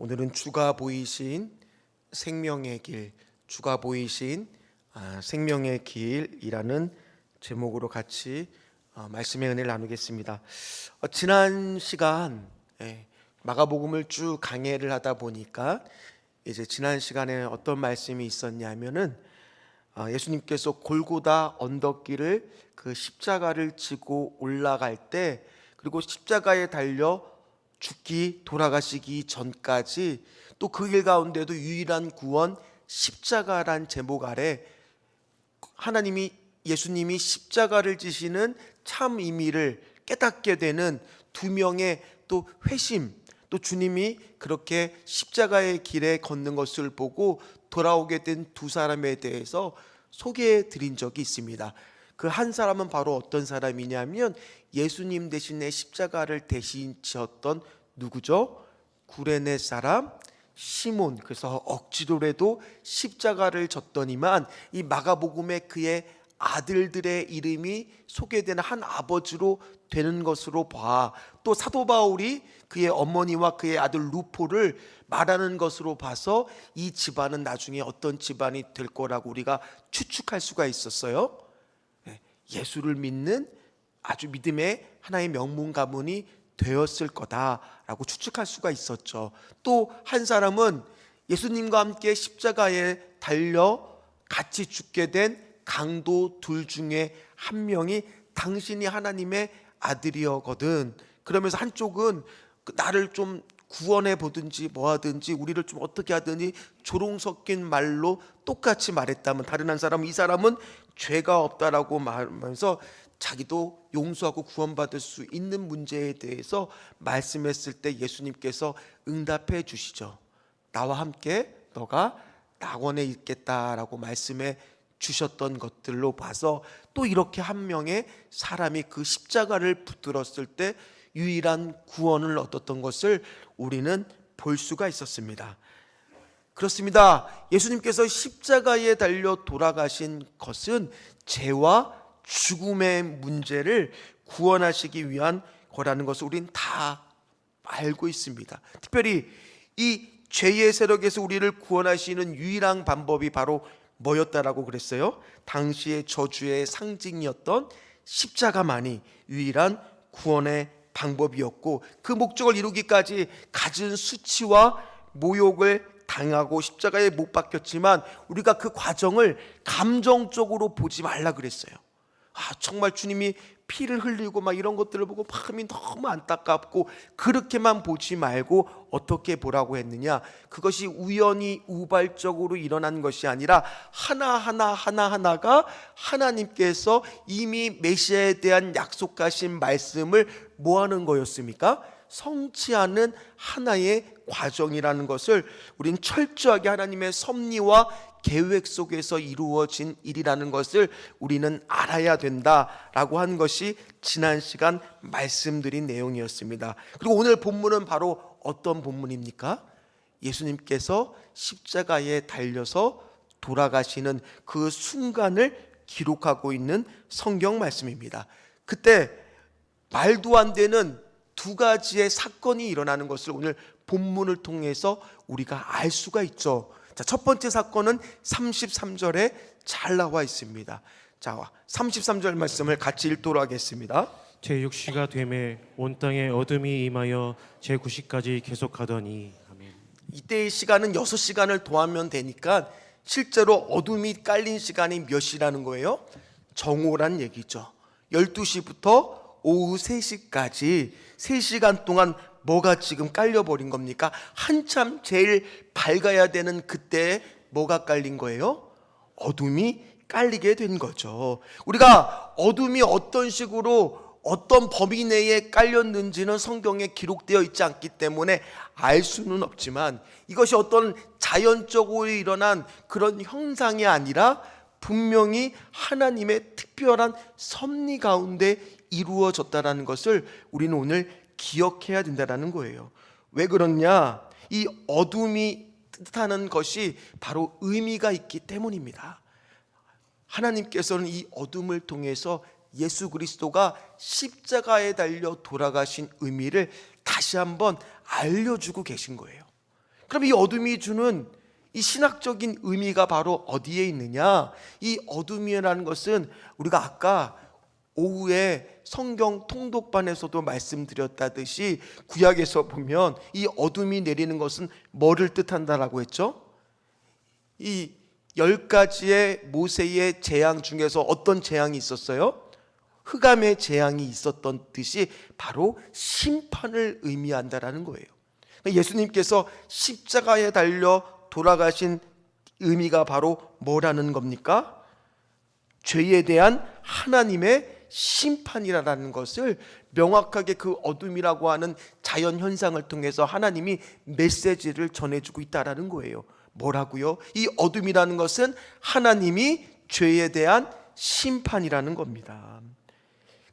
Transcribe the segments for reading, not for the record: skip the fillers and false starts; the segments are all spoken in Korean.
오늘은 주가 보이신 생명의 길, 주가 보이신 생명의 길이라는 제목으로 같이 말씀의 은혜를 나누겠습니다. 지난 시간 마가복음을 쭉 강해를 하다 보니까 이제 지난 시간에 어떤 말씀이 있었냐면은 예수님께서 골고다 언덕길을 그 십자가를 지고 올라갈 때, 그리고 십자가에 달려 죽기 돌아가시기 전까지 또 그 길 가운데도 유일한 구원 십자가란 제목 아래 예수님이 십자가를 지시는 참 의미를 깨닫게 되는 두 명의 또 회심, 또 주님이 그렇게 십자가의 길에 걷는 것을 보고 돌아오게 된 두 사람에 대해서 소개해 드린 적이 있습니다. 그 한 사람은 바로 어떤 사람이냐면 예수님 대신에 십자가를 대신 지었던 누구죠? 구레네 사람 시몬. 그래서 억지로라도 십자가를 졌더니만 이 마가복음에 그의 아들들의 이름이 소개되는 한 아버지로 되는 것으로 봐. 또 사도 바울이 그의 어머니와 그의 아들 루포를 말하는 것으로 봐서 이 집안은 나중에 어떤 집안이 될 거라고 우리가 추측할 수가 있었어요. 예수를 믿는 아주 믿음의 하나의 명문 가문이 되었을 거다라고 추측할 수가 있었죠. 또 한 사람은 예수님과 함께 십자가에 달려 같이 죽게 된 강도 둘 중에 한 명이 당신이 하나님의 아들이었거든. 그러면서 한쪽은 나를 좀 구원해 보든지 뭐 하든지 우리를 좀 어떻게 하든지 조롱 섞인 말로 똑같이 말했다면, 다른 한 사람은 이 사람은 죄가 없다라고 말하면서 자기도 용서하고 구원받을 수 있는 문제에 대해서 말씀했을 때 예수님께서 응답해 주시죠. 나와 함께 너가 낙원에 있겠다라고 말씀해 주셨던 것들로 봐서 또 이렇게 한 명의 사람이 그 십자가를 붙들었을 때 유일한 구원을 얻었던 것을 우리는 볼 수가 있었습니다. 그렇습니다. 예수님께서 십자가에 달려 돌아가신 것은 죄와 죽음의 문제를 구원하시기 위한 거라는 것을 우린 다 알고 있습니다. 특별히 이 죄의 세력에서 우리를 구원하시는 유일한 방법이 바로 뭐였다라고 그랬어요? 당시의 저주의 상징이었던 십자가만이 유일한 구원의 방법이었고, 그 목적을 이루기까지 갖은 수치와 모욕을 당하고 십자가에 못 박혔지만 우리가 그 과정을 감정적으로 보지 말라 그랬어요. 정말 주님이 피를 흘리고 막 이런 것들을 보고 마음이 너무 안타깝고, 그렇게만 보지 말고 어떻게 보라고 했느냐? 그것이 우연히 우발적으로 일어난 것이 아니라 하나하나가 하나님께서 이미 메시아에 대한 약속하신 말씀을 뭐 하는 거였습니까? 성취하는 하나의 과정이라는 것을 우린 철저하게 하나님의 섭리와 계획 속에서 이루어진 일이라는 것을 우리는 알아야 된다라고 한 것이 지난 시간 말씀드린 내용이었습니다. 그리고 오늘 본문은 바로 어떤 본문입니까? 예수님께서 십자가에 달려서 돌아가시는 그 순간을 기록하고 있는 성경 말씀입니다. 그때 말도 안 되는 두 가지의 사건이 일어나는 것을 오늘 본문을 통해서 우리가 알 수가 있죠. 자, 첫 번째 사건은 33절에 잘 나와 있습니다. 자, 33절 말씀을 같이 읽도록 하겠습니다. 제6시가 되매 온 땅에 어둠이 임하여 제9시까지 계속하더니. 아멘. 이때의 시간은 6시간을 더하면 되니까 실제로 어둠이 깔린 시간이 몇 시라는 거예요? 정오란 얘기죠. 12시부터 오후 3시까지 3시간 동안 뭐가 지금 깔려버린 겁니까? 한참 제일 밝아야 되는 그때 뭐가 깔린 거예요? 어둠이 깔리게 된 거죠. 우리가 어둠이 어떤 식으로 어떤 범위 내에 깔렸는지는 성경에 기록되어 있지 않기 때문에 알 수는 없지만, 이것이 어떤 자연적으로 일어난 그런 현상이 아니라 분명히 하나님의 특별한 섭리 가운데 이루어졌다는 것을 우리는 오늘 기억해야 된다는 거예요. 왜 그러냐? 이 어둠이 뜻하는 것이 바로 의미가 있기 때문입니다. 하나님께서는 이 어둠을 통해서 예수 그리스도가 십자가에 달려 돌아가신 의미를 다시 한번 알려주고 계신 거예요. 그럼 이 어둠이 주는 이 신학적인 의미가 바로 어디에 있느냐? 이 어둠이라는 것은 우리가 아까 오후에 성경 통독반에서도 말씀드렸다듯이 구약에서 보면 이 어둠이 내리는 것은 뭐를 뜻한다라고 했죠? 이 10가지의 모세의 재앙 중에서 어떤 재앙이 있었어요? 흑암의 재앙이 있었던 듯이 바로 심판을 의미한다라는 거예요. 예수님께서 십자가에 달려 돌아가신 의미가 바로 뭐라는 겁니까? 죄에 대한 하나님의 심판이라는 것을 명확하게 그 어둠이라고 하는 자연 현상을 통해서 하나님이 메시지를 전해주고 있다라는 거예요. 뭐라고요? 이 어둠이라는 것은 하나님이 죄에 대한 심판이라는 겁니다.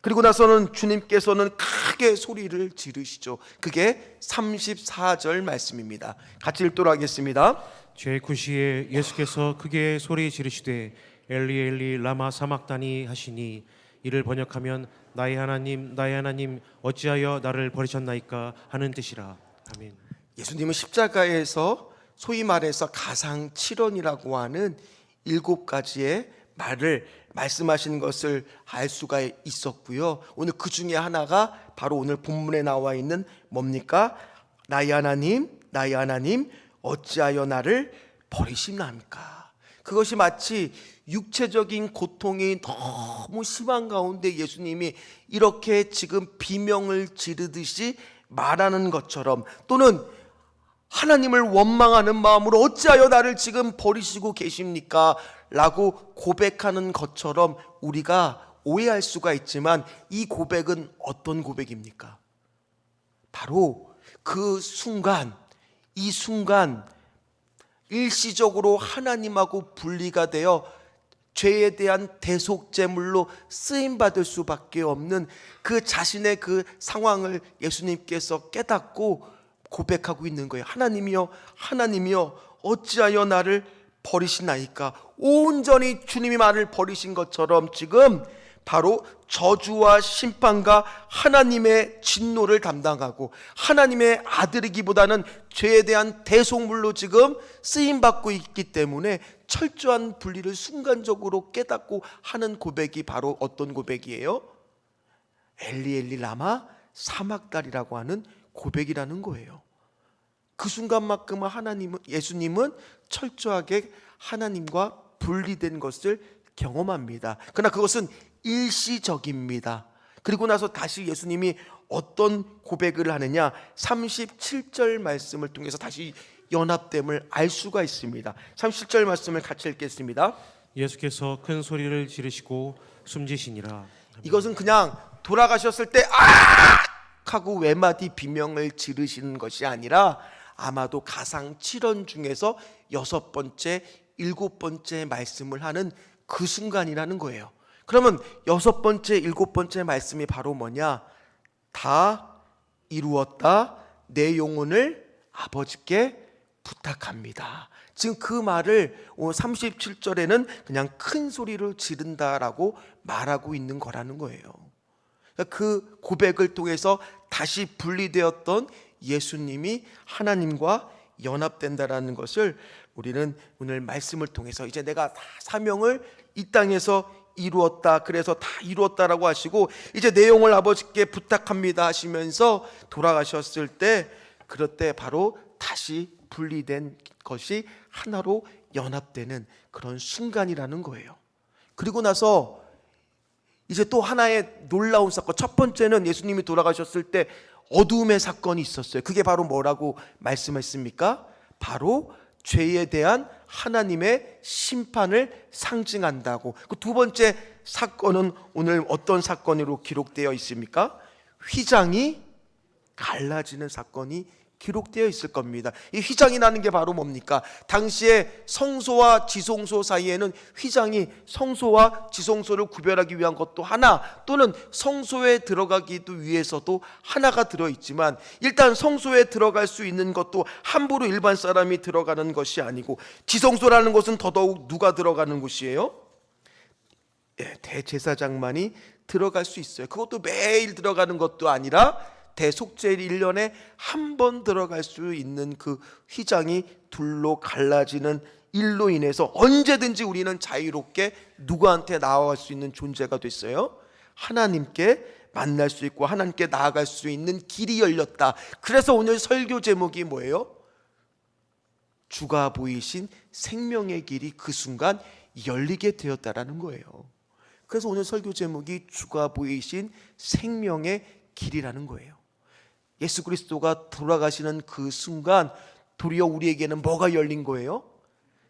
그리고 나서는 주님께서는 크게 소리를 지르시죠. 그게 34절 말씀입니다. 같이 읽도록 하겠습니다. 제9시에 예수께서 크게 소리 지르시되 엘리 엘리 라마 사막다니 하시니 이를 번역하면 나의 하나님 어찌하여 나를 버리셨나이까 하는 뜻이라. 아멘. 예수님은 십자가에서 소위 말해서 가상칠언이라고 하는 7가지의 말을 말씀하시는 것을 알 수가 있었고요. 오늘 그 중에 하나가 바로 오늘 본문에 나와 있는 뭡니까? 나의 하나님 어찌하여 나를 버리시나이까. 그것이 마치 육체적인 고통이 너무 심한 가운데 예수님이 이렇게 지금 비명을 지르듯이 말하는 것처럼, 또는 하나님을 원망하는 마음으로 어찌하여 나를 지금 버리시고 계십니까? 라고 고백하는 것처럼 우리가 오해할 수가 있지만, 이 고백은 어떤 고백입니까? 바로 그 순간, 이 순간 일시적으로 하나님하고 분리가 되어 죄에 대한 대속제물로 쓰임받을 수밖에 없는 그 자신의 그 상황을 예수님께서 깨닫고 고백하고 있는 거예요. 하나님이여 어찌하여 나를 버리시나이까. 온전히 주님이 나를 버리신 것처럼 지금 바로 저주와 심판과 하나님의 진노를 담당하고 하나님의 아들이기보다는 죄에 대한 대속물로 지금 쓰임받고 있기 때문에 철저한 분리를 순간적으로 깨닫고 하는 고백이 바로 어떤 고백이에요? 엘리 엘리 라마 사막달이라고 하는 고백이라는 거예요. 그 순간만큼 예수님은 철저하게 하나님과 분리된 것을 경험합니다. 그러나 그것은 일시적입니다. 그리고 나서 다시 예수님이 어떤 고백을 하느냐, 37절 말씀을 통해서 다시 연합됨을 알 수가 있습니다. 37절 말씀을 같이 읽겠습니다. 예수께서 큰 소리를 지르시고 숨지시니라. 이것은 그냥 돌아가셨을 때 아! 하고 외마디 비명을 지르시는 것이 아니라 아마도 가상 7원 중에서 6번째, 7번째 말씀을 하는 그 순간이라는 거예요. 그러면 6번째, 7번째 말씀이 바로 뭐냐? 다 이루었다. 내 영혼을 아버지께 부탁합니다. 지금 그 말을 37절에는 그냥 큰 소리로 지른다라고 말하고 있는 거라는 거예요. 그 고백을 통해서 다시 분리되었던 예수님이 하나님과 연합된다라는 것을 우리는 오늘 말씀을 통해서, 이제 내가 다 사명을 이 땅에서 이루었다, 그래서 다 이루었다라고 하시고 이제 내 영혼을 아버지께 부탁합니다 하시면서 돌아가셨을 때, 그럴 때 바로 다시 분리된 것이 하나로 연합되는 그런 순간이라는 거예요. 그리고 나서 이제 또 하나의 놀라운 사건, 첫 번째는 예수님이 돌아가셨을 때 어두움의 사건이 있었어요. 그게 바로 뭐라고 말씀했습니까? 바로 죄에 대한 하나님의 심판을 상징한다고. 그 두 번째 사건은 오늘 어떤 사건으로 기록되어 있습니까? 휘장이 갈라지는 사건이 기록되어 있을 겁니다. 이 휘장이라는 게 바로 뭡니까? 당시에 성소와 지성소 사이에는 휘장이 성소와 지성소를 구별하기 위한 것도 하나, 또는 성소에 들어가기도 위해서도 하나가 들어있지만, 일단 성소에 들어갈 수 있는 것도 함부로 일반 사람이 들어가는 것이 아니고, 지성소라는 것은 더더욱 누가 들어가는 곳이에요? 대제사장만이 들어갈 수 있어요. 그것도 매일 들어가는 것도 아니라 대속죄 1년에 한 번 들어갈 수 있는 그 휘장이 둘로 갈라지는 일로 인해서 언제든지 우리는 자유롭게 누구한테 나아갈 수 있는 존재가 됐어요. 하나님께 만날 수 있고 하나님께 나아갈 수 있는 길이 열렸다. 그래서 오늘 설교 제목이 뭐예요? 주가 보이신 생명의 길이 그 순간 열리게 되었다라는 거예요. 그래서 오늘 설교 제목이 주가 보이신 생명의 길이라는 거예요. 예수 그리스도가 돌아가시는 그 순간 도리어 우리에게는 뭐가 열린 거예요?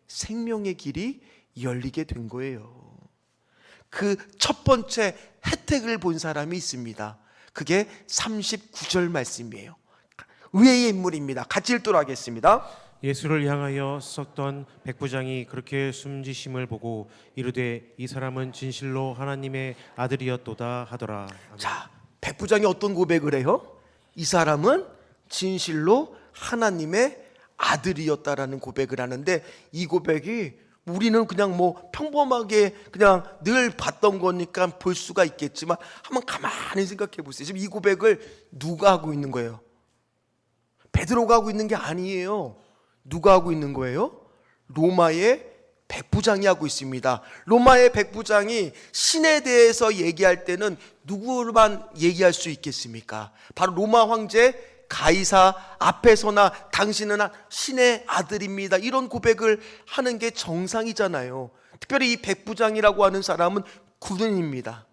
생명의 길이 열리게 된 거예요. 그 첫 번째 혜택을 본 사람이 있습니다. 그게 39절 말씀이에요. 의외의 인물입니다. 같이 읽도록 하겠습니다. 예수를 향하여 섰던 백부장이 그렇게 숨지심을 보고 이르되 이 사람은 진실로 하나님의 아들이었도다 하더라. 아멘. 자, 백부장이 어떤 고백을 해요? 이 사람은 진실로 하나님의 아들이었다라는 고백을 하는데, 이 고백이 우리는 그냥 뭐 평범하게 그냥 늘 봤던 거니까 볼 수가 있겠지만 한번 가만히 생각해 보세요. 지금 이 고백을 누가 하고 있는 거예요? 베드로가 하고 있는 게 아니에요. 누가 하고 있는 거예요? 로마의 백부장이 하고 있습니다. 로마의 백부장이 신에 대해서 얘기할 때는 누구만 얘기할 수 있겠습니까? 바로 로마 황제 가이사 앞에서나 당신은 신의 아들입니다, 이런 고백을 하는 게 정상이잖아요. 특별히 이 백부장이라고 하는 사람은 군인입니다.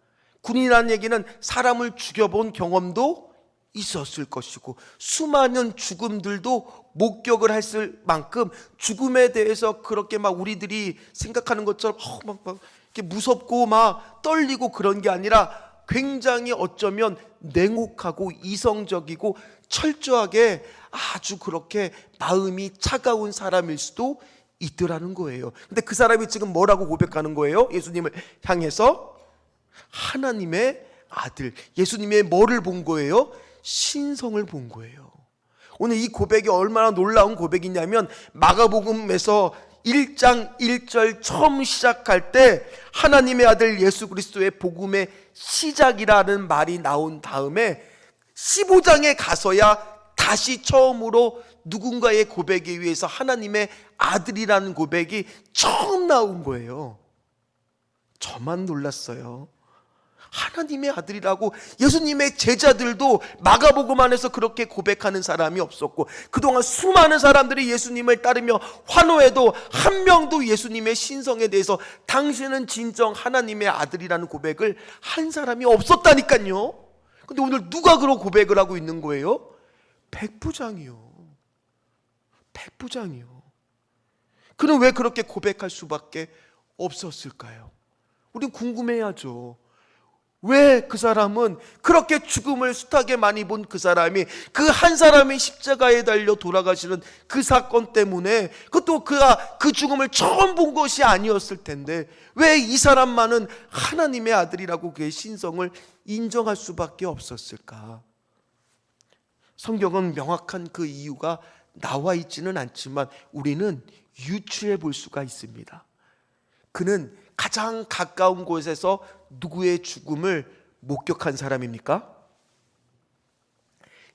군인이라는 얘기는 사람을 죽여본 경험도 있었을 것이고 수많은 죽음들도 목격을 했을 만큼 죽음에 대해서 그렇게 막 우리들이 생각하는 것처럼 막 이렇게 무섭고 막 떨리고 그런 게 아니라 굉장히 어쩌면 냉혹하고 이성적이고 철저하게 아주 그렇게 마음이 차가운 사람일 수도 있더라는 거예요. 근데 그 사람이 지금 뭐라고 고백하는 거예요? 예수님을 향해서 하나님의 아들, 예수님의 뭐를 본 거예요? 신성을 본 거예요. 오늘 이 고백이 얼마나 놀라운 고백이냐면 마가복음에서 1장 1절 처음 시작할 때 하나님의 아들 예수 그리스도의 복음의 시작이라는 말이 나온 다음에 15장에 가서야 다시 처음으로 누군가의 고백에 의해서 하나님의 아들이라는 고백이 처음 나온 거예요. 저만 놀랐어요. 하나님의 아들이라고. 예수님의 제자들도 마가복음 안에서 그렇게 고백하는 사람이 없었고 그동안 수많은 사람들이 예수님을 따르며 환호해도 한 명도 예수님의 신성에 대해서 당신은 진정 하나님의 아들이라는 고백을 한 사람이 없었다니까요. 근데 오늘 누가 그런 고백을 하고 있는 거예요? 백부장이요. 백부장이요. 그는 왜 그렇게 고백할 수밖에 없었을까요? 우린 궁금해야죠. 왜 그 사람은 그렇게 죽음을 숱하게 많이 본 그 사람이 그 한 사람이 십자가에 달려 돌아가시는 그 사건 때문에 그것도 그가 그 죽음을 처음 본 것이 아니었을 텐데 왜 이 사람만은 하나님의 아들이라고 그의 신성을 인정할 수밖에 없었을까? 성경은 명확한 그 이유가 나와 있지는 않지만 우리는 유추해 볼 수가 있습니다. 그는 가장 가까운 곳에서 누구의 죽음을 목격한 사람입니까?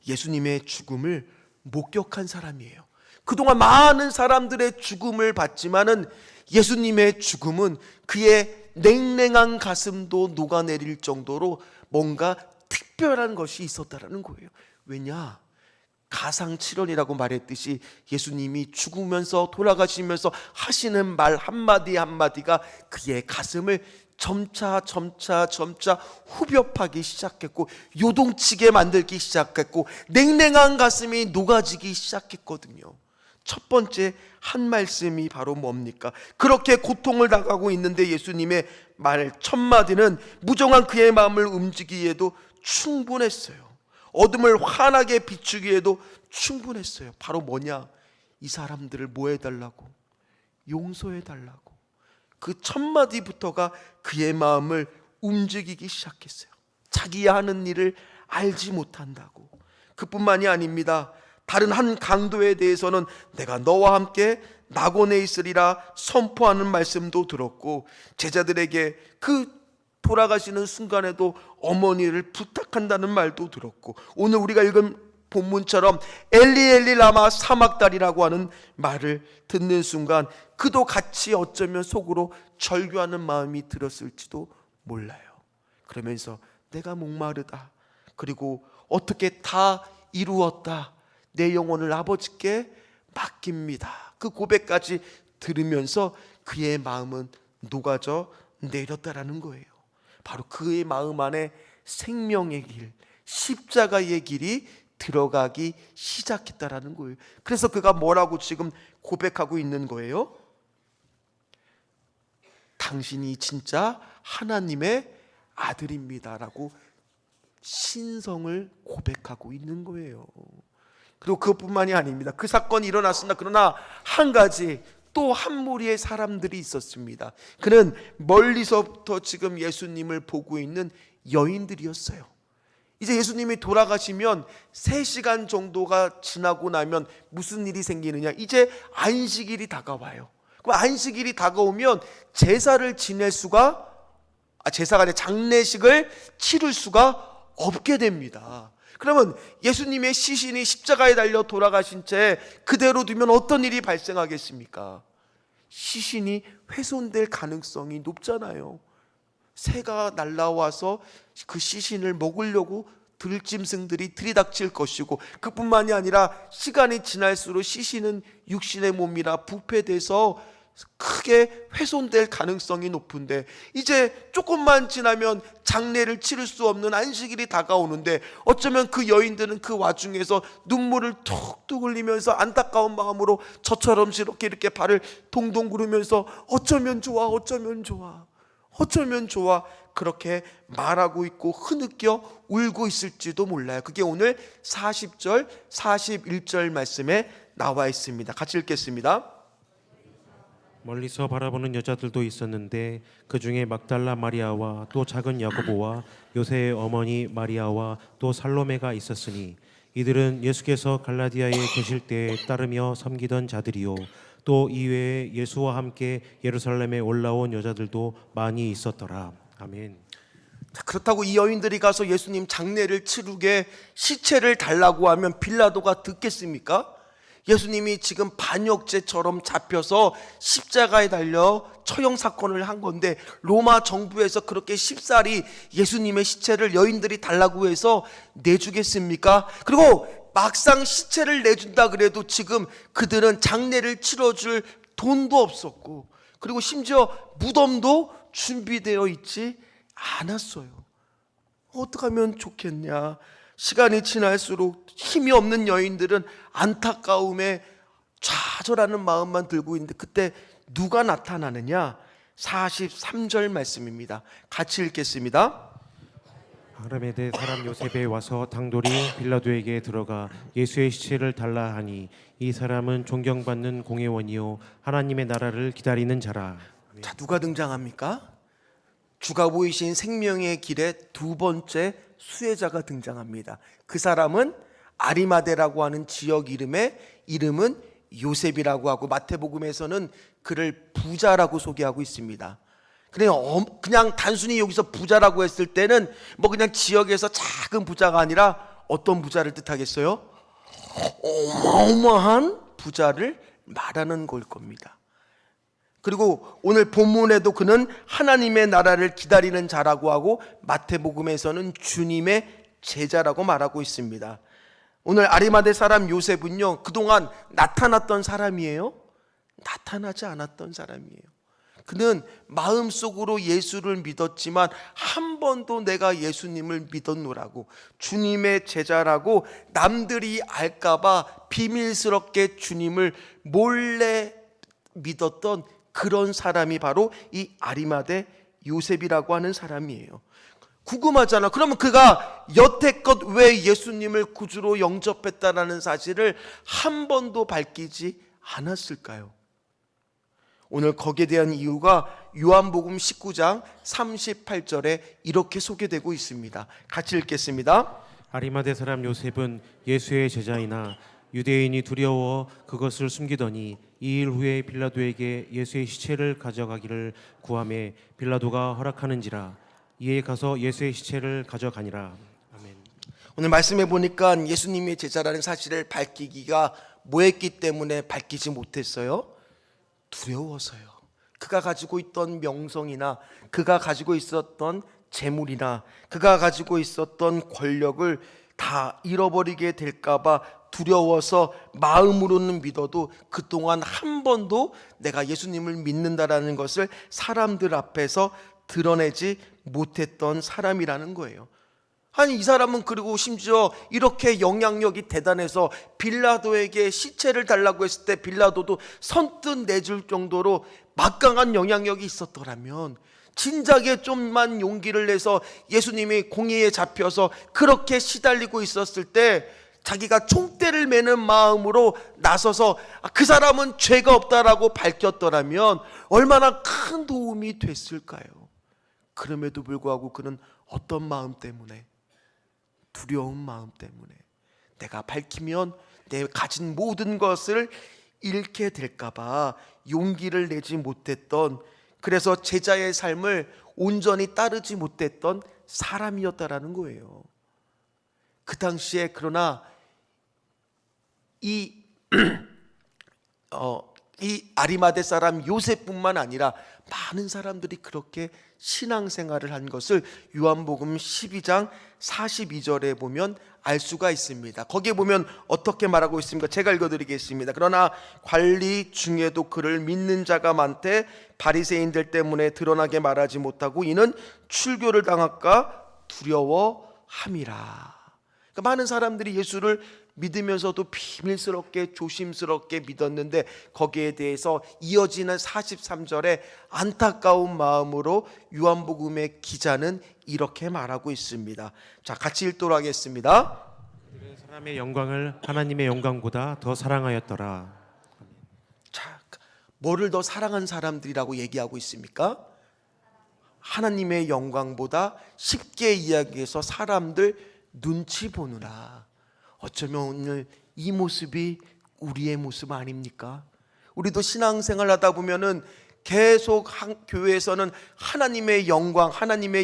예수님의 죽음을 목격한 사람이에요. 그동안 많은 사람들의 죽음을 봤지만은 예수님의 죽음은 그의 냉랭한 가슴도 녹아내릴 정도로 뭔가 특별한 것이 있었다라는 거예요. 왜냐? 가상칠언이라고 말했듯이 예수님이 죽으면서 돌아가시면서 하시는 말 한마디 한마디가 그의 가슴을 점차 후벼파기 시작했고 요동치게 만들기 시작했고 냉랭한 가슴이 녹아지기 시작했거든요. 첫 번째 한 말씀이 바로 뭡니까? 그렇게 고통을 당하고 있는데 예수님의 말 첫 마디는 무정한 그의 마음을 움직이기에도 충분했어요. 어둠을 환하게 비추기에도 충분했어요. 바로 뭐냐? 이 사람들을 뭐 해달라고? 용서해달라고. 그 첫 마디부터가 그의 마음을 움직이기 시작했어요. 자기가 하는 일을 알지 못한다고. 그뿐만이 아닙니다. 다른 한 강도에 대해서는 내가 너와 함께 낙원에 있으리라 선포하는 말씀도 들었고 제자들에게 그 돌아가시는 순간에도 어머니를 부탁한다는 말도 들었고, 오늘 우리가 읽은 본문처럼 엘리 엘리 라마 사막다리라고 하는 말을 듣는 순간 그도 같이 어쩌면 속으로 절규하는 마음이 들었을지도 몰라요. 그러면서 내가 목마르다, 그리고 어떻게 다 이루었다, 내 영혼을 아버지께 맡깁니다, 그 고백까지 들으면서 그의 마음은 녹아져 내렸다라는 거예요. 바로 그의 마음 안에 생명의 길, 십자가의 길이 들어가기 시작했다라는 거예요. 그래서 그가 뭐라고 지금 고백하고 있는 거예요? 당신이 진짜 하나님의 아들입니다라고 신성을 고백하고 있는 거예요. 그리고 그것뿐만이 아닙니다. 그 사건이 일어났습니다. 그러나 한 가지, 또 한 무리의 사람들이 있었습니다. 그는 멀리서부터 지금 예수님을 보고 있는 여인들이었어요. 이제 예수님이 돌아가시면 3시간 정도가 지나고 나면 무슨 일이 생기느냐, 이제 안식일이 다가와요. 그럼 안식일이 다가오면 제사를 지낼 수가, 제사가 아니라 장례식을 치를 수가 없게 됩니다. 그러면 예수님의 시신이 십자가에 달려 돌아가신 채 그대로 두면 어떤 일이 발생하겠습니까? 시신이 훼손될 가능성이 높잖아요. 새가 날라와서 그 시신을 먹으려고 들짐승들이 들이닥칠 것이고, 그뿐만이 아니라 시간이 지날수록 시신은 육신의 몸이라 부패돼서 크게 훼손될 가능성이 높은데, 이제 조금만 지나면 장례를 치를 수 없는 안식일이 다가오는데, 어쩌면 그 여인들은 그 와중에서 눈물을 툭툭 흘리면서 안타까운 마음으로 저처럼 이렇게 발을 동동 구르면서 어쩌면 좋아, 어쩌면 좋아, 어쩌면 좋아, 그렇게 말하고 있고 흐느껴 울고 있을지도 몰라요. 그게 오늘 40절 41절 말씀에 나와 있습니다. 같이 읽겠습니다. 멀리서 바라보는 여자들도 있었는데 그 중에 막달라 마리아와 또 작은 야고보와 요새의 어머니 마리아와 또 살로메가 있었으니 이들은 예수께서 갈라디아에 계실 때에 따르며 섬기던 자들이요, 또 이외에 예수와 함께 예루살렘에 올라온 여자들도 많이 있었더라. 아멘. 그렇다고 이 여인들이 가서 예수님 장례를 치르게 시체를 달라고 하면 빌라도가 듣겠습니까? 예수님이 지금 반역죄처럼 잡혀서 십자가에 달려 처형 사건을 한 건데, 로마 정부에서 그렇게 쉽사리 예수님의 시체를 여인들이 달라고 해서 내주겠습니까? 그리고 막상 시체를 내준다 그래도 지금 그들은 장례를 치러줄 돈도 없었고, 그리고 심지어 무덤도 준비되어 있지 않았어요. 어떻게 하면 좋겠냐? 시간이 지날수록 힘이 없는 여인들은 안타까움에 좌절하는 마음만 들고 있는데, 그때 누가 나타나느냐? 43절 말씀입니다. 같이 읽겠습니다. 아르메데 사람 요셉에 와서 당돌이 빌라도에게 들어가 예수의 시체를 달라 하니 이 사람은 존경받는 공회원이요 하나님의 나라를 기다리는 자라. 자, 누가 등장합니까? 주가 보이신 생명의 길의 두 번째 수혜자가 등장합니다. 그 사람은 아리마데라고 하는 지역 이름은 요셉이라고 하고, 마태복음에서는 그를 부자라고 소개하고 있습니다. 그냥 단순히 여기서 부자라고 했을 때는 뭐 그냥 지역에서 작은 부자가 아니라 어떤 부자를 뜻하겠어요? 어마어마한 부자를 말하는 걸 겁니다. 그리고 오늘 본문에도 그는 하나님의 나라를 기다리는 자라고 하고, 마태복음에서는 주님의 제자라고 말하고 있습니다. 오늘 아리마대 사람 요셉은요, 그동안 나타났던 사람이에요? 나타나지 않았던 사람이에요. 그는 마음속으로 예수를 믿었지만 한 번도 내가 예수님을 믿었노라고, 주님의 제자라고 남들이 알까봐 비밀스럽게 주님을 몰래 믿었던 그런 사람이 바로 이 아리마대 요셉이라고 하는 사람이에요. 궁금하잖아. 그러면 그가 여태껏 왜 예수님을 구주로 영접했다라는 사실을 한 번도 밝히지 않았을까요? 오늘 거기에 대한 이유가 요한복음 19장 38절에 이렇게 소개되고 있습니다. 같이 읽겠습니다. 아리마대 사람 요셉은 예수의 제자이나 유대인이 두려워 그것을 숨기더니 2일 후에 빌라도에게 예수의 시체를 가져가기를 구하매 빌라도가 허락하는지라. 이에 가서 예수의 시체를 가져가니라. 아멘. 오늘 말씀해 보니까 예수님의 제자라는 사실을 밝히기가 뭐했기 때문에 밝히지 못했어요? 두려워서요. 그가 가지고 있던 명성이나 그가 가지고 있었던 재물이나 그가 가지고 있었던 권력을 다 잃어버리게 될까봐 두려워서 마음으로는 믿어도 그동안 한 번도 내가 예수님을 믿는다라는 것을 사람들 앞에서 드러내지 못했던 사람이라는 거예요. 아니, 이 사람은 그리고 심지어 이렇게 영향력이 대단해서 빌라도에게 시체를 달라고 했을 때 빌라도도 선뜻 내줄 정도로 막강한 영향력이 있었더라면 진작에 좀만 용기를 내서 예수님이 공의에 잡혀서 그렇게 시달리고 있었을 때 자기가 총대를 매는 마음으로 나서서 그 사람은 죄가 없다라고 밝혔더라면 얼마나 큰 도움이 됐을까요? 그럼에도 불구하고 그는 어떤 마음 때문에, 두려운 마음 때문에, 내가 밝히면 내 가진 모든 것을 잃게 될까봐 용기를 내지 못했던, 그래서 제자의 삶을 온전히 따르지 못했던 사람이었다라는 거예요. 그 당시에 그러나 이 아리마대 사람 요셉뿐만 아니라 많은 사람들이 그렇게 신앙생활을 한 것을 요한복음 12장 42절에 보면 알 수가 있습니다. 거기에 보면 어떻게 말하고 있습니까? 제가 읽어드리겠습니다. 그러나 관리 중에도 그를 믿는 자가 많되 바리새인들 때문에 드러나게 말하지 못하고 이는 출교를 당할까 두려워함이라. 그러니까 많은 사람들이 예수를 믿으면서도 비밀스럽게 조심스럽게 믿었는데 거기에 대해서 이어지는 43절에 안타까운 마음으로 요한복음의 기자는 이렇게 말하고 있습니다. 자, 같이 읽도록 하겠습니다. 그들은 사람의 영광을 하나님의 영광보다 더 사랑하였더라. 자, 뭐를 더 사랑한 사람들이라고 얘기하고 있습니까? 하나님의 영광보다 쉽게 이야기해서 사람들 눈치 보느라. 어쩌면 오늘 이 모습이 우리의 모습 아닙니까? 우리도 신앙생활 하다 보면은 계속 교회에서는 하나님의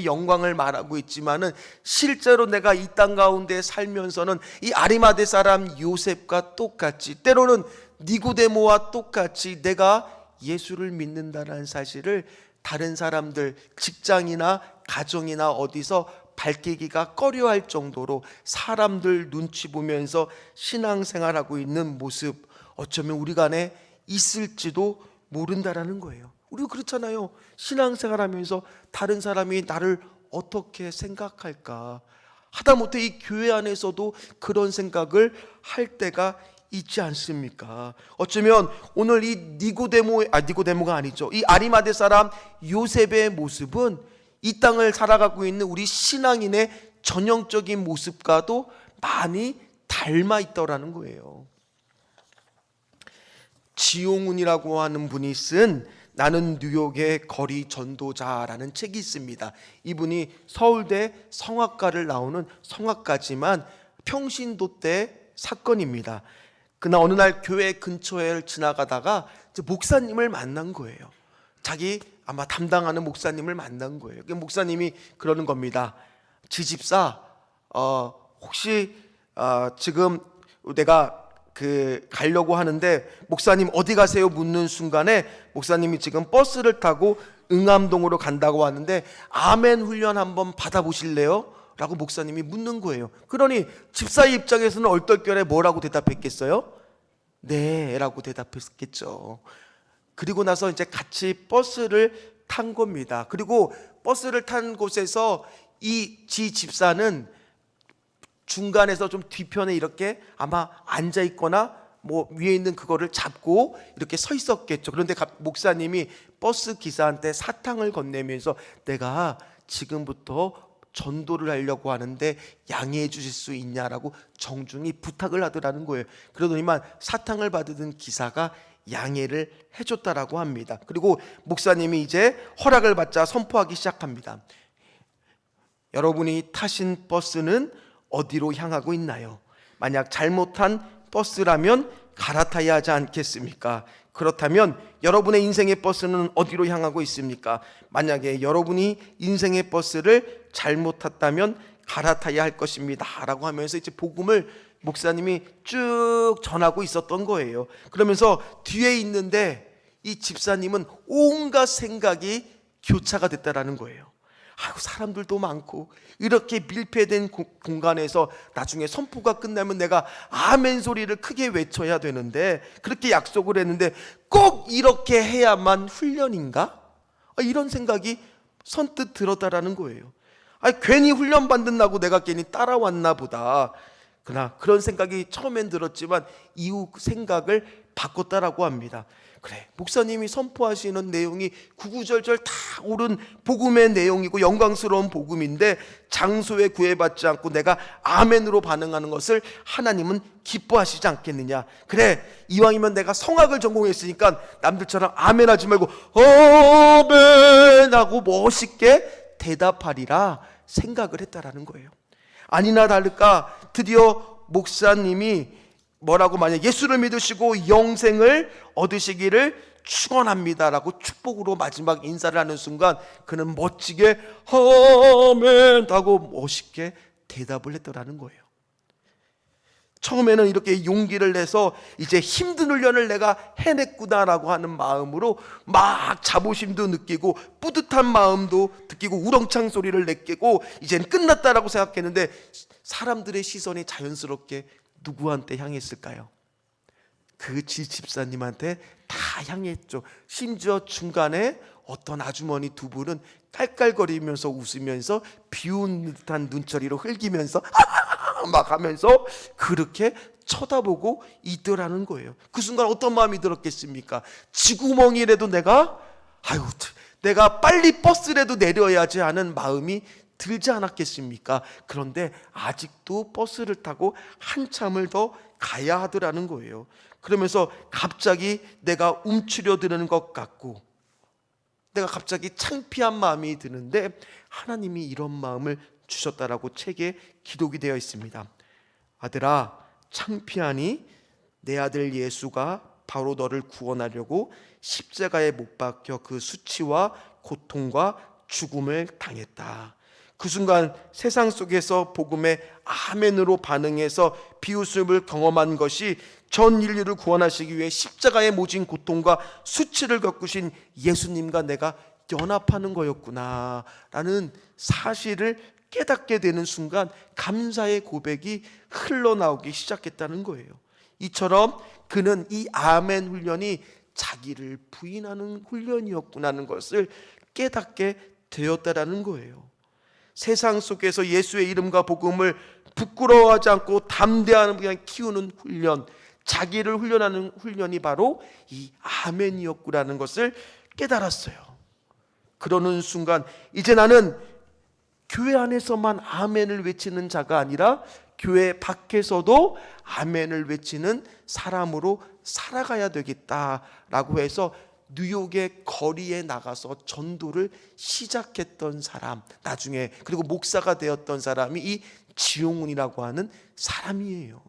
영광을 말하고 있지만은 실제로 내가 이 땅 가운데 살면서는 이 아리마대 사람 요셉과 똑같이, 때로는 니고데모와 똑같이 내가 예수를 믿는다는 사실을 다른 사람들, 직장이나 가정이나 어디서 밝히기가 꺼려할 정도로 사람들 눈치 보면서 신앙생활하고 있는 모습, 어쩌면 우리 간에 있을지도 모른다라는 거예요. 우리도 그렇잖아요. 신앙생활하면서 다른 사람이 나를 어떻게 생각할까, 하다못해 이 교회 안에서도 그런 생각을 할 때가 있지 않습니까? 어쩌면 오늘 이 니고데모가 아니죠. 이 아리마대 사람 요셉의 모습은 이 땅을 살아가고 있는 우리 신앙인의 전형적인 모습과도 많이 닮아 있더라는 거예요. 지용훈이라고 하는 분이 쓴 나는 뉴욕의 거리 전도자라는 책이 있습니다. 이분이 서울대 성악과를 나오는 성악가지만 평신도 때 사건입니다. 그날 어느 날 교회 근처에 지나가다가 목사님을 만난 거예요. 자기 아마 담당하는 목사님을 만난 거예요. 목사님이 그러는 겁니다. 지집사, 혹시 지금 내가 가려고 하는데 목사님 어디 가세요? 묻는 순간에 목사님이 지금 버스를 타고 응암동으로 간다고 하는데 아멘 훈련 한번 받아보실래요? 라고 목사님이 묻는 거예요. 그러니 집사의 입장에서는 얼떨결에 뭐라고 대답했겠어요? 네 라고 대답했겠죠. 그리고 나서 이제 같이 버스를 탄 겁니다. 그리고 버스를 탄 곳에서 이 집사는 중간에서 좀 뒤편에 이렇게 아마 앉아 있거나 뭐 위에 있는 그거를 잡고 이렇게 서 있었겠죠. 그런데 목사님이 버스 기사한테 사탕을 건네면서 내가 지금부터 전도를 하려고 하는데 양해해 주실 수 있냐라고 정중히 부탁을 하더라는 거예요. 그러더니만 사탕을 받은 기사가 양해를 해줬다라고 합니다. 그리고 목사님이 이제 허락을 받자 선포하기 시작합니다. 여러분이 타신 버스는 어디로 향하고 있나요? 만약 잘못한 버스라면 갈아타야 하지 않겠습니까? 그렇다면 여러분의 인생의 버스는 어디로 향하고 있습니까? 만약에 여러분이 인생의 버스를 잘못 탔다면 갈아타야 할 것입니다 라고 하면서 이제 복음을 목사님이 쭉 전하고 있었던 거예요. 그러면서 뒤에 있는데 이 집사님은 온갖 생각이 교차가 됐다라는 거예요. 아이고, 사람들도 많고 이렇게 밀폐된 공간에서 나중에 선포가 끝나면 내가 아멘 소리를 크게 외쳐야 되는데, 그렇게 약속을 했는데 꼭 이렇게 해야만 훈련인가? 이런 생각이 선뜻 들었다라는 거예요. 괜히 훈련 받는다고 내가 괜히 따라왔나 보다. 그러나 그런 생각이 처음엔 들었지만 이후 생각을 바꿨다라고 합니다. 그래, 목사님이 선포하시는 내용이 구구절절 다 옳은 복음의 내용이고 영광스러운 복음인데 장소에 구애받지 않고 내가 아멘으로 반응하는 것을 하나님은 기뻐하시지 않겠느냐. 그래, 이왕이면 내가 성악을 전공했으니까 남들처럼 아멘 하지 말고 아멘 하고 멋있게 대답하리라 생각을 했다라는 거예요. 아니나 다를까 드디어 목사님이 뭐라고, 만약 예수를 믿으시고 영생을 얻으시기를 축원합니다라고 축복으로 마지막 인사를 하는 순간 그는 멋지게 아멘 하고 멋있게 대답을 했더라는 거예요. 처음에는 이렇게 용기를 내서 이제 힘든 훈련을 내가 해냈구나라고 하는 마음으로 막 자부심도 느끼고 뿌듯한 마음도 느끼고 우렁찬 소리를 느끼고 이제는 끝났다라고 생각했는데 사람들의 시선이 자연스럽게 누구한테 향했을까요? 그 집사님한테 다 향했죠. 심지어 중간에 어떤 아주머니 두 분은 깔깔거리면서 웃으면서 비운 듯한 눈초리로 흘기면서 막 하면서 그렇게 쳐다보고 있더라는 거예요. 그 순간 어떤 마음이 들었겠습니까? 쥐구멍이라도 내가 빨리 버스라도 내려야지 하는 마음이 들지 않았겠습니까? 그런데 아직도 버스를 타고 한참을 더 가야 하더라는 거예요. 그러면서 갑자기 내가 움츠려드는 것 같고 내가 갑자기 창피한 마음이 드는데 하나님이 이런 마음을 주셨다라고 책에 기록이 되어 있습니다. 아들아, 창피하니 내 아들 예수가 바로 너를 구원하려고 십자가에 못 박혀 그 수치와 고통과 죽음을 당했다. 그 순간 세상 속에서 복음의 아멘으로 반응해서 비웃음을 경험한 것이 전 인류를 구원하시기 위해 십자가에 모진 고통과 수치를 겪으신 예수님과 내가 연합하는 거였구나 라는 사실을 깨닫게 되는 순간 감사의 고백이 흘러나오기 시작했다는 거예요. 이처럼 그는 이 아멘 훈련이 자기를 부인하는 훈련이었구나는 것을 깨닫게 되었다라는 거예요. 세상 속에서 예수의 이름과 복음을 부끄러워하지 않고 담대하게 키우는 훈련, 자기를 훈련하는 훈련이 바로 이 아멘이었구라는 것을 깨달았어요. 그러는 순간 이제 나는 교회 안에서만 아멘을 외치는 자가 아니라 교회 밖에서도 아멘을 외치는 사람으로 살아가야 되겠다라고 해서 뉴욕의 거리에 나가서 전도를 시작했던 사람, 나중에 그리고 목사가 되었던 사람이 이 지용훈이라고 하는 사람이에요.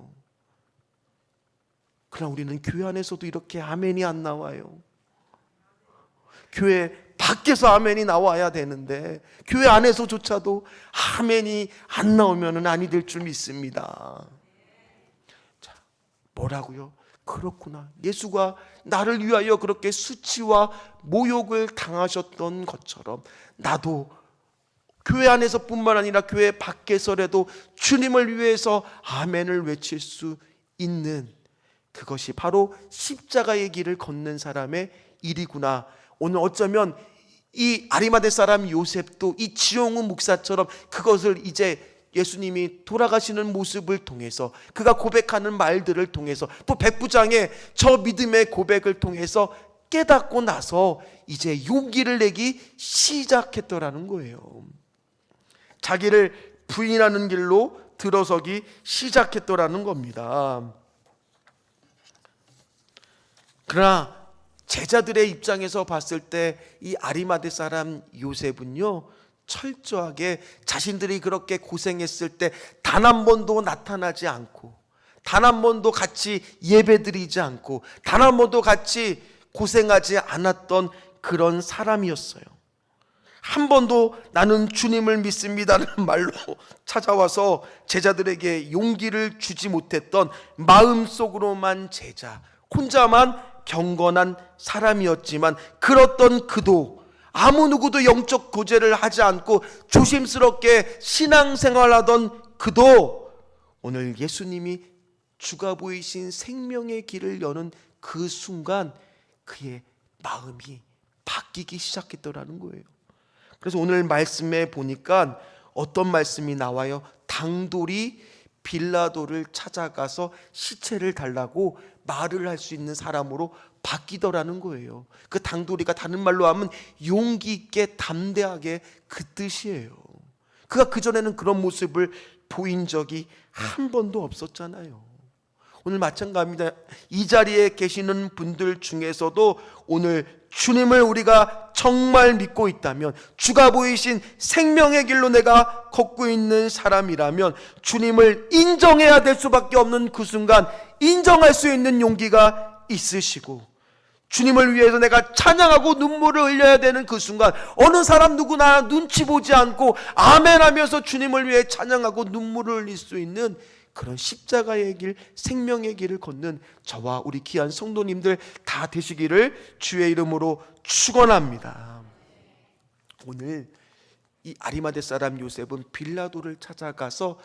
그러나 우리는 교회 안에서도 이렇게 아멘이 안 나와요. 교회 밖에서 아멘이 나와야 되는데 교회 안에서조차도 아멘이 안 나오면 아니 될 줄 믿습니다. 자, 뭐라고요? 그렇구나. 예수가 나를 위하여 그렇게 수치와 모욕을 당하셨던 것처럼 나도 교회 안에서뿐만 아니라 교회 밖에서라도 주님을 위해서 아멘을 외칠 수 있는, 그것이 바로 십자가의 길을 걷는 사람의 일이구나. 오늘 어쩌면 이 아리마대 사람 요셉도 이 지용훈 목사처럼 그것을 이제 예수님이 돌아가시는 모습을 통해서, 그가 고백하는 말들을 통해서, 또 백부장의 저 믿음의 고백을 통해서 깨닫고 나서 이제 용기를 내기 시작했더라는 거예요. 자기를 부인하는 길로 들어서기 시작했더라는 겁니다. 그러나 제자들의 입장에서 봤을 때 이 아리마대 사람 요셉은요, 철저하게 자신들이 그렇게 고생했을 때 단 한 번도 나타나지 않고, 단 한 번도 같이 예배드리지 않고, 단 한 번도 같이 고생하지 않았던 그런 사람이었어요. 한 번도 나는 주님을 믿습니다라는 말로 찾아와서 제자들에게 용기를 주지 못했던 마음속으로만 제자, 혼자만 경건한 사람이었지만, 그렇던 그도 아무 누구도 영적 교제를 하지 않고 조심스럽게 신앙생활하던 그도 오늘 예수님이 주가 보이신 생명의 길을 여는 그 순간 그의 마음이 바뀌기 시작했더라는 거예요. 그래서 오늘 말씀에 보니까 어떤 말씀이 나와요? 당돌이 빌라도를 찾아가서 시체를 달라고 말을 할 수 있는 사람으로 바뀌더라는 거예요. 그 당돌이가 다른 말로 하면 용기 있게 담대하게 그 뜻이에요. 그가 그전에는 그런 모습을 보인 적이 한 번도 없었잖아요. 오늘 마찬가지입니다. 이 자리에 계시는 분들 중에서도 오늘 주님을 우리가 정말 믿고 있다면, 주가 보이신 생명의 길로 내가 걷고 있는 사람이라면 주님을 인정해야 될 수밖에 없는 그 순간 인정할 수 있는 용기가 있으시고, 주님을 위해서 내가 찬양하고 눈물을 흘려야 되는 그 순간 어느 사람 누구나 눈치 보지 않고 아멘 하면서 주님을 위해 찬양하고 눈물을 흘릴 수 있는 그런 십자가의 길, 생명의 길을 걷는 저와 우리 귀한 성도님들 다 되시기를 주의 이름으로 축원합니다. 오늘 이 아리마대 사람 요셉은 빌라도를 찾아가서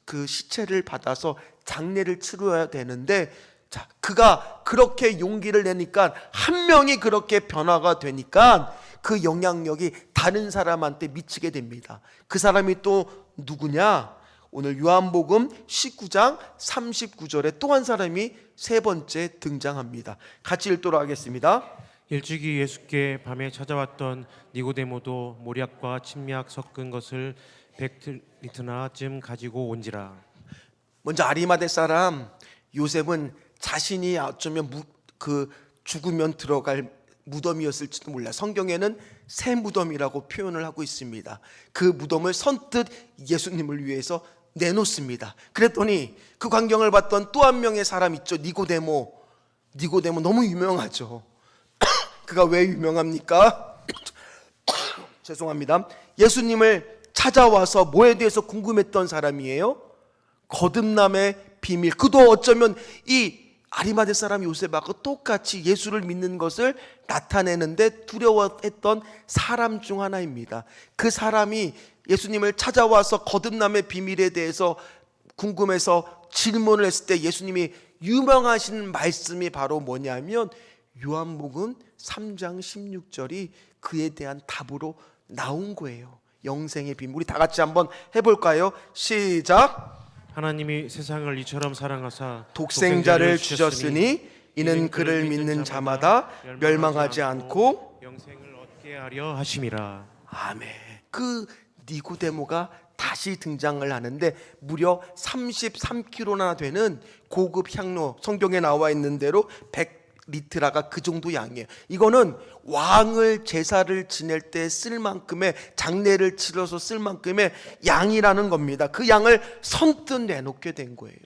그 시체를 받아서 장례를 치러야 되는데, 자, 그가 그렇게 용기를 내니까, 한 명이 그렇게 변화가 되니까 그 영향력이 다른 사람한테 미치게 됩니다. 그 사람이 또 누구냐? 오늘 요한복음 19장 39절에 또 한 사람이 세 번째 등장합니다. 같이 읽도록 하겠습니다. 일찍이 예수께 밤에 찾아왔던 니고데모도 모략과 침약 섞은 것을 100리터나쯤 가지고 온지라. 먼저 아리마대 사람 요셉은 자신이 어쩌면 죽으면 들어갈 무덤이었을지도 몰라. 성경에는 새 무덤이라고 표현을 하고 있습니다. 그 무덤을 선뜻 예수님을 위해서 내놓습니다. 그랬더니 그 광경을 봤던 또 한 명의 사람 있죠. 니고데모 너무 유명하죠. 그가 왜 유명합니까? 죄송합니다. 예수님을 찾아와서 뭐에 대해서 궁금했던 사람이에요? 거듭남의 비밀. 그도 어쩌면 이 아리마대 사람 요셉하고 똑같이 예수를 믿는 것을 나타내는데 두려워했던 사람 중 하나입니다. 그 사람이 예수님을 찾아와서 거듭남의 비밀에 대해서 궁금해서 질문을 했을 때 예수님이 유명하신 말씀이 바로 뭐냐면 요한복음 3장 16절이 그에 대한 답으로 나온 거예요. 영생의 비밀. 우리 다 같이 한번 해볼까요? 시작. 하나님이 세상을 이처럼 사랑하사 독생자를 주셨으니 이는 그를 믿는 자마다 멸망하지 않고 영생을 얻게 하려 하심이라. 아멘. 그 니고데모가 다시 등장을 하는데 무려 33kg나 되는 고급 향료, 성경에 나와 있는 대로 100리트라가 그 정도 양이에요. 이거는 왕을 제사를 지낼 때 쓸 만큼의, 장례를 치러서 쓸 만큼의 양이라는 겁니다. 그 양을 선뜻 내놓게 된 거예요.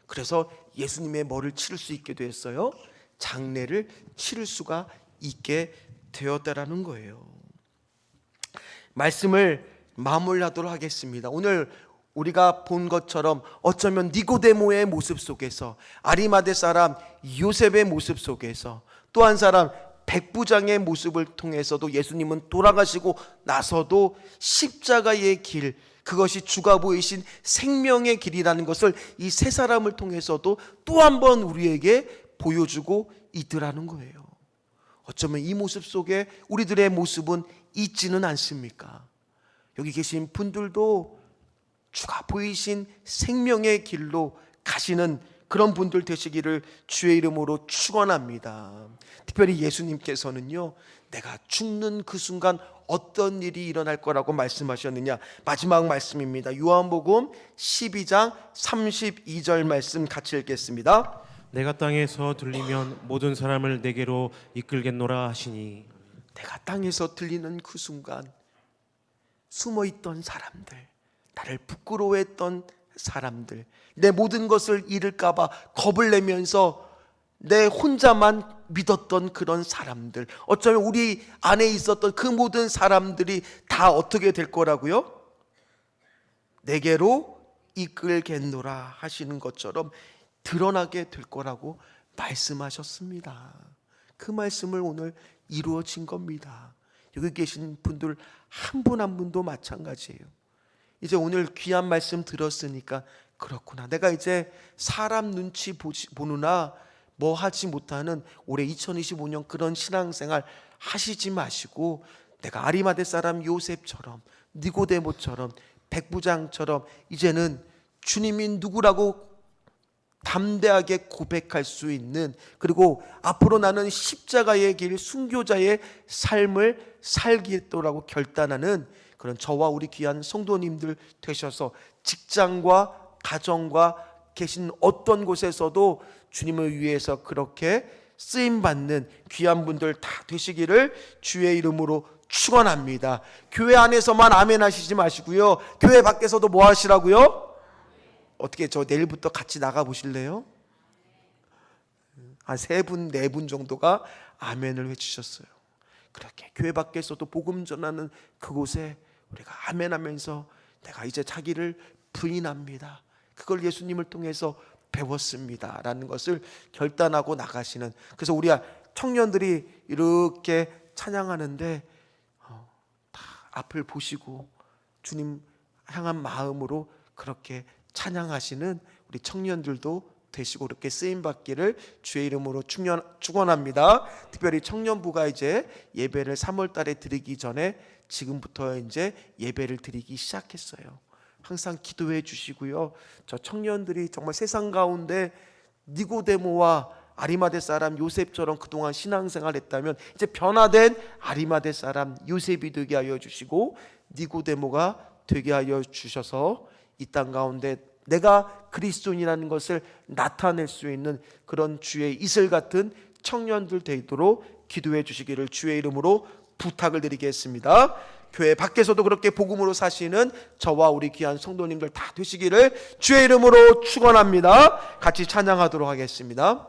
그래서 예수님의 뭐를 치를 수 있게 됐어요? 장례를 치를 수가 있게 되었다라는 거예요. 말씀을 마무리하도록 하겠습니다. 오늘 우리가 본 것처럼 어쩌면 니고데모의 모습 속에서, 아리마대 사람 요셉의 모습 속에서, 또 한 사람 백부장의 모습을 통해서도 예수님은 돌아가시고 나서도 십자가의 길, 그것이 주가 보이신 생명의 길이라는 것을 이 세 사람을 통해서도 또 한 번 우리에게 보여주고 있더라는 거예요. 어쩌면 이 모습 속에 우리들의 모습은 있지는 않습니까? 여기 계신 분들도 주가 보이신 생명의 길로 가시는 그런 분들 되시기를 주의 이름으로 축원합니다. 특별히 예수님께서는요, 내가 죽는 그 순간 어떤 일이 일어날 거라고 말씀하셨느냐. 마지막 말씀입니다. 요한복음 12장 32절 말씀 같이 읽겠습니다. 내가 땅에서 들리면 모든 사람을 내게로 이끌겠노라 하시니. 내가 땅에서 들리는 그 순간 숨어있던 사람들, 나를 부끄러워했던 사람들, 내 모든 것을 잃을까 봐 겁을 내면서 내 혼자만 믿었던 그런 사람들, 어쩌면 우리 안에 있었던 그 모든 사람들이 다 어떻게 될 거라고요? 내게로 이끌겠노라 하시는 것처럼 드러나게 될 거라고 말씀하셨습니다. 그 말씀을 오늘 이루어진 겁니다. 여기 계신 분들 한 분 한 분도 마찬가지예요. 이제 오늘 귀한 말씀 들었으니까 그렇구나, 내가 이제 사람 눈치 보느나 뭐 하지 못하는 올해 2025년 그런 신앙생활 하시지 마시고, 내가 아리마대 사람 요셉처럼, 니고데모처럼, 백부장처럼 이제는 주님이 누구라고 담대하게 고백할 수 있는, 그리고 앞으로 나는 십자가의 길, 순교자의 삶을 살겠다고 결단하는 그런 저와 우리 귀한 성도님들 되셔서 직장과 가정과 계신 어떤 곳에서도 주님을 위해서 그렇게 쓰임받는 귀한 분들 다 되시기를 주의 이름으로 축원합니다. 교회 안에서만 아멘 하시지 마시고요, 교회 밖에서도 뭐 하시라고요? 어떻게 저 내일부터 같이 나가 보실래요? 한 3분 4분 정도가 아멘을 외치셨어요. 그렇게 교회 밖에서도 복음 전하는 그곳에 우리가 아멘 하면서 내가 이제 자기를 부인합니다, 그걸 예수님을 통해서 배웠습니다 라는 것을 결단하고 나가시는, 그래서 우리 청년들이 이렇게 찬양하는데 다 앞을 보시고 주님 향한 마음으로 그렇게 찬양하시는 우리 청년들도 되시고 그렇게 쓰임받기를 주의 이름으로 축원합니다. 특별히 청년부가 이제 예배를 3월 달에 드리기 전에 지금부터 이제 예배를 드리기 시작했어요. 항상 기도해 주시고요, 저 청년들이 정말 세상 가운데 니고데모와 아리마대 사람 요셉처럼 그동안 신앙생활 했다면 이제 변화된 아리마대 사람 요셉이 되게 하여 주시고 니고데모가 되게 하여 주셔서 이 땅 가운데 내가 그리스도인이라는 것을 나타낼 수 있는 그런 주의 이슬 같은 청년들 되도록 기도해 주시기를 주의 이름으로 부탁을 드리겠습니다. 교회 밖에서도 그렇게 복음으로 사시는 저와 우리 귀한 성도님들 다 되시기를 주의 이름으로 축원합니다. 같이 찬양하도록 하겠습니다.